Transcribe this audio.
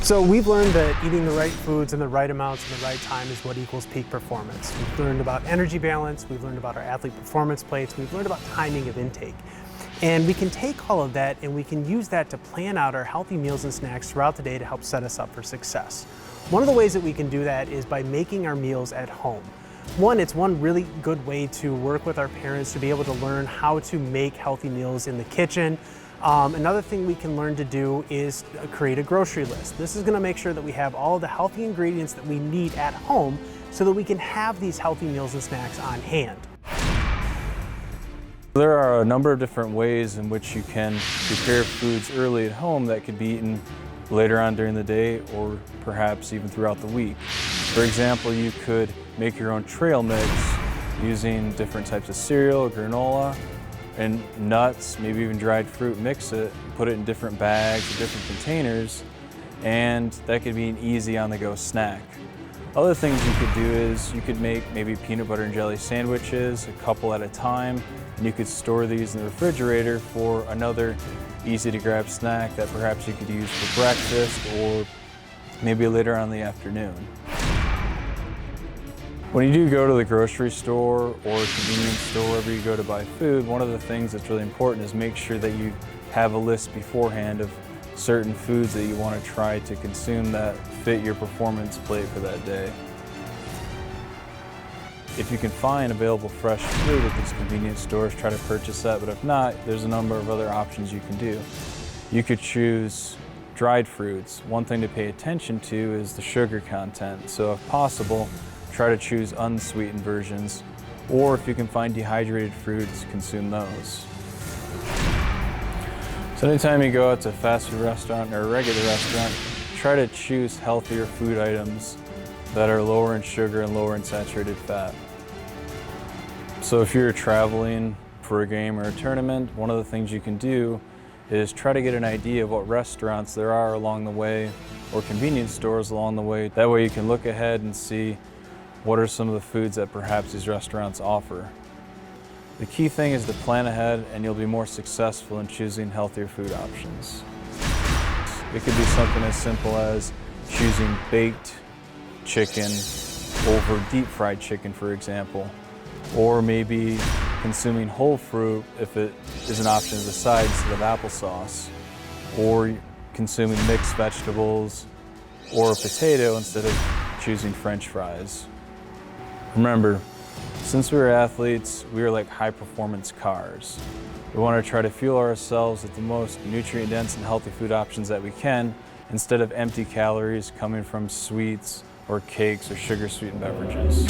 So we've learned that eating the right foods in the right amounts and the right time is what equals peak performance. We've learned about energy balance, we've learned about our athlete performance plates, we've learned about timing of intake. And we can take all of that and we can use that to plan out our healthy meals and snacks throughout the day to help set us up for success. One of the ways that we can do that is by making our meals at home. It's one really good way to work with our parents to be able to learn how to make healthy meals in the kitchen. Another thing we can learn to do is create a grocery list. This is going to make sure that we have all the healthy ingredients that we need at home so that we can have these healthy meals and snacks on hand. There are a number of different ways in which you can prepare foods early at home that could be eaten later on during the day or perhaps even throughout the week. For example, you could make your own trail mix using different types of cereal, granola, and nuts, maybe even dried fruit. Mix it, put it in different bags or different containers, and that could be an easy on-the-go snack. Other things you could do is you could make maybe peanut butter and jelly sandwiches, a couple at a time, and you could store these in the refrigerator for another easy to grab snack that perhaps you could use for breakfast or maybe later on in the afternoon. When you do go to the grocery store or convenience store, wherever you go to buy food, one of the things that's really important is make sure that you have a list beforehand of certain foods that you want to try to consume that fit your performance plate for that day. If you can find available fresh fruit at these convenience stores, try to purchase that, but if not, there's a number of other options you can do. You could choose dried fruits. One thing to pay attention to is the sugar content, so if possible, try to choose unsweetened versions, or if you can find dehydrated fruits, consume those. So anytime you go out to a fast food restaurant or a regular restaurant, try to choose healthier food items that are lower in sugar and lower in saturated fat. So if you're traveling for a game or a tournament, one of the things you can do is try to get an idea of what restaurants there are along the way or convenience stores along the way. That way you can look ahead and see what are some of the foods that perhaps these restaurants offer. The key thing is to plan ahead and you'll be more successful in choosing healthier food options. It could be something as simple as choosing baked chicken over deep fried chicken, for example, or maybe consuming whole fruit if it is an option as a side instead of applesauce, or consuming mixed vegetables or a potato instead of choosing French fries. Remember, since we were athletes, we are like high-performance cars. We want to try to fuel ourselves with the most nutrient-dense and healthy food options that we can, instead of empty calories coming from sweets or cakes or sugar-sweetened beverages.